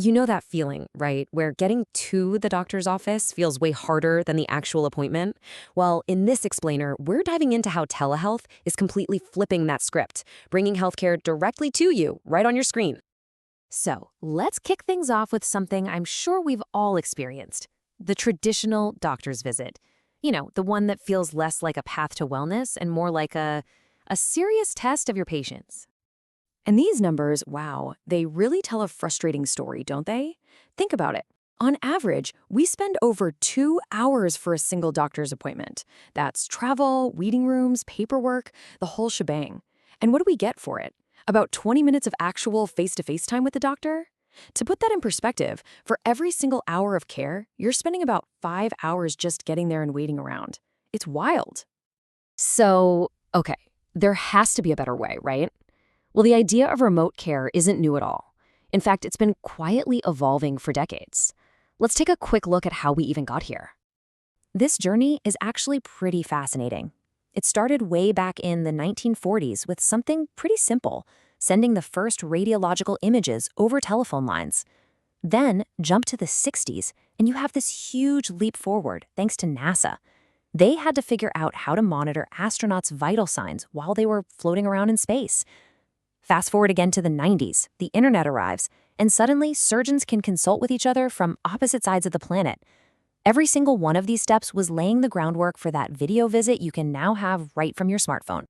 You know that feeling, right? Where getting to the doctor's office feels way harder than the actual appointment? Well, in this explainer, we're diving into how telehealth is completely flipping that script, bringing healthcare directly to you, right on your screen. So, let's kick things off with something I'm sure we've all experienced: the traditional doctor's visit. The one that feels less like a path to wellness and more like a serious test of your patience. And these numbers, wow, they really tell a frustrating story, don't they? Think about it. On average, we spend over 2 hours for a single doctor's appointment. That's travel, waiting rooms, paperwork, the whole shebang. And what do we get for it? About 20 minutes of actual face-to-face time with the doctor? To put that in perspective, for every single hour of care, you're spending about 5 hours just getting there and waiting around. It's wild. So, okay, there has to be a better way, right? Well, the idea of remote care isn't new at all. In fact, it's been quietly evolving for decades. Let's take a quick look at how we even got here. This journey is actually pretty fascinating. It started way back in the 1940s with something pretty simple: sending the first radiological images over telephone lines. Then jump to the 60s, and you have this huge leap forward thanks to NASA. They had to figure out how to monitor astronauts' vital signs while they were floating around in space. Fast forward again to the 90s, the internet arrives, and suddenly surgeons can consult with each other from opposite sides of the planet. Every single one of these steps was laying the groundwork for that video visit you can now have right from your smartphone.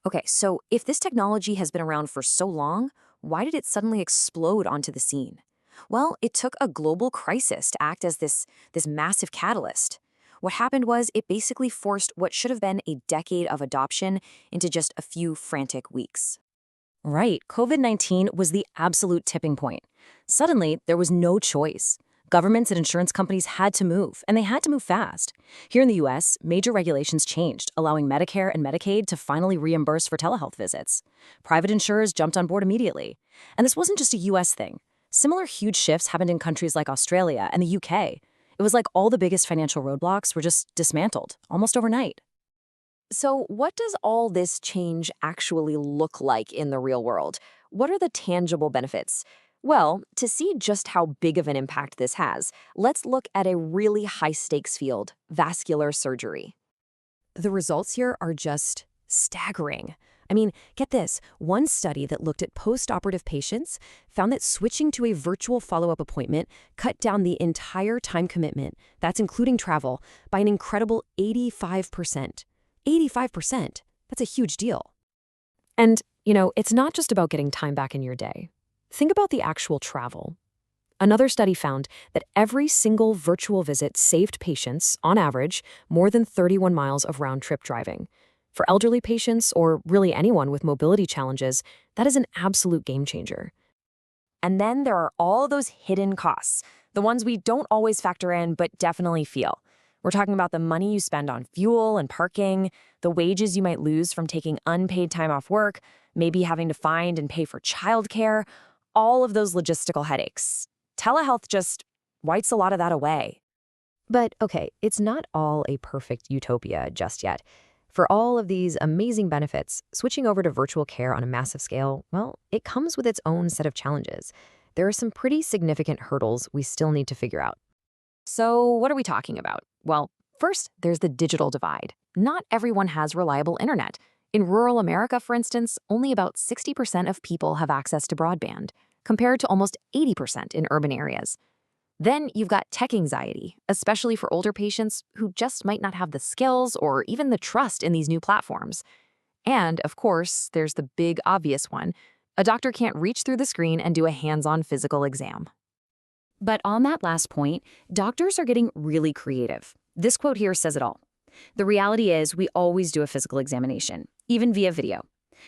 Okay, so if this technology has been around for so long, why did it suddenly explode onto the scene? Well, it took a global crisis to act as this massive catalyst. What happened was it basically forced what should have been a decade of adoption into just a few frantic weeks. Right, COVID-19 was the absolute tipping point. Suddenly, there was no choice. Governments and insurance companies had to move, and they had to move fast. Here in the US, major regulations changed, allowing Medicare and Medicaid to finally reimburse for telehealth visits. Private insurers jumped on board immediately. And this wasn't just a US thing. Similar huge shifts happened in countries like Australia and the UK. It was like all the biggest financial roadblocks were just dismantled, almost overnight. So, what does all this change actually look like in the real world? What are the tangible benefits? Well, to see just how big of an impact this has, let's look at a really high-stakes field: vascular surgery. The results here are just staggering. I mean, get this. One study that looked at postoperative patients found that switching to a virtual follow-up appointment cut down the entire time commitment, that's including travel, by an incredible 85%. 85%. That's a huge deal. And, it's not just about getting time back in your day. Think about the actual travel. Another study found that every single virtual visit saved patients, on average, more than 31 miles of round-trip driving. For elderly patients, or really anyone with mobility challenges, that is an absolute game changer. And then there are all those hidden costs, the ones we don't always factor in but definitely feel. We're talking about the money you spend on fuel and parking, the wages you might lose from taking unpaid time off work, maybe having to find and pay for childcare, all of those logistical headaches. Telehealth just wipes a lot of that away. But okay, it's not all a perfect utopia just yet. For all of these amazing benefits, switching over to virtual care on a massive scale, well, it comes with its own set of challenges. There are some pretty significant hurdles we still need to figure out. So what are we talking about? Well, first, there's the digital divide. Not everyone has reliable internet. In rural America, for instance, only about 60% of people have access to broadband, compared to almost 80% in urban areas. Then you've got tech anxiety, especially for older patients who just might not have the skills or even the trust in these new platforms. And, of course, there's the big obvious one: a doctor can't reach through the screen and do a hands-on physical exam. But on that last point, doctors are getting really creative. This quote here says it all. The reality is we always do a physical examination, even via video.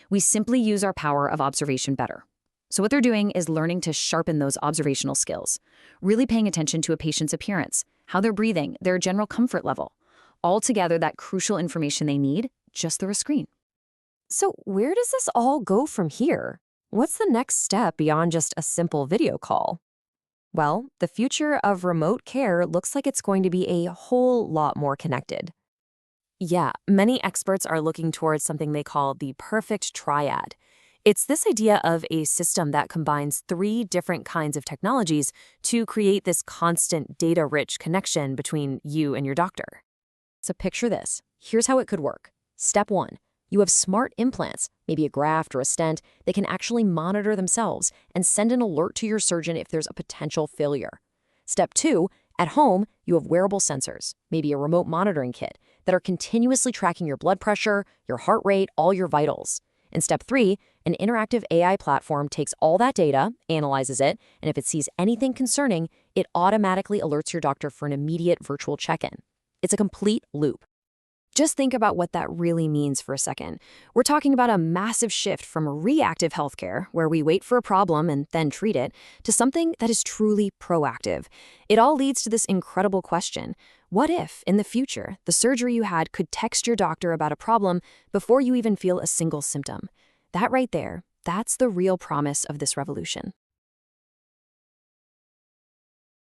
We simply use our power of observation better. So what they're doing is learning to sharpen those observational skills, really paying attention to a patient's appearance, how they're breathing, their general comfort level. Altogether, that crucial information they need just through a screen. So where does this all go from here? What's the next step beyond just a simple video call? Well, the future of remote care looks like it's going to be a whole lot more connected. Yeah, many experts are looking towards something they call the perfect triad. It's this idea of a system that combines three different kinds of technologies to create this constant data-rich connection between you and your doctor. So picture this. Here's how it could work. Step 1. You have smart implants, maybe a graft or a stent. They can actually monitor themselves and send an alert to your surgeon if there's a potential failure. Step 2. At home, you have wearable sensors, maybe a remote monitoring kit, that are continuously tracking your blood pressure, your heart rate, all your vitals. And step 3, an interactive AI platform takes all that data, analyzes it, and if it sees anything concerning, it automatically alerts your doctor for an immediate virtual check-in. It's a complete loop. Just think about what that really means for a second. We're talking about a massive shift from reactive healthcare, where we wait for a problem and then treat it, to something that is truly proactive. It all leads to this incredible question. What if, in the future, the surgery you had could text your doctor about a problem before you even feel a single symptom? That right there, that's the real promise of this revolution.